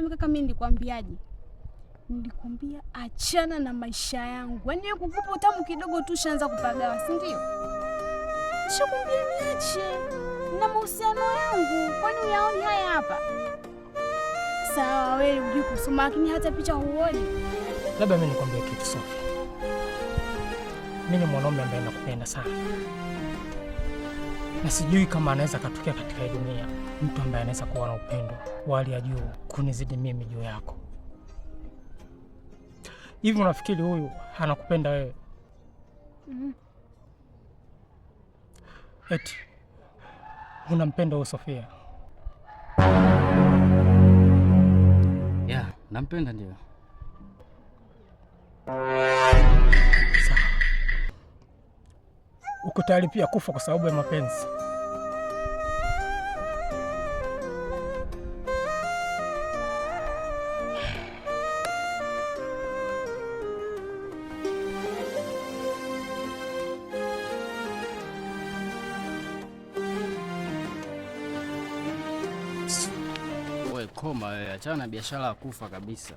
Wewe kaka, mimi nilikwambiaje? Nilikwambia achana na maisha yangu. Yaani wewe kukupa utamu kidogo tu shaanza kupagawa, si ndio? Nishakwambia niache na mahusiano yangu. Kwani uyaoni haya hapa? Sawa wewe unajui kusoma lakini hata picha huoni. Labda mimi nikwambie kitu Sophie. Mimi ni mwanaume ambaye nakupenda sana. Na sijui kama anaweza katokea katika dunia mtu ambaye anaweza kuwa na upendo wa hali ya juu kunizidi mimi juu yako. Hivi unafikiri huyu anakupenda wewe? Eti unampenda huyo Sofia? Yeah, nampenda ndio. Sawa. Uko tayari pia kufa kwa sababu ya mapenzi? Wewe koma wewe, achana na biashara ya kufa kabisa.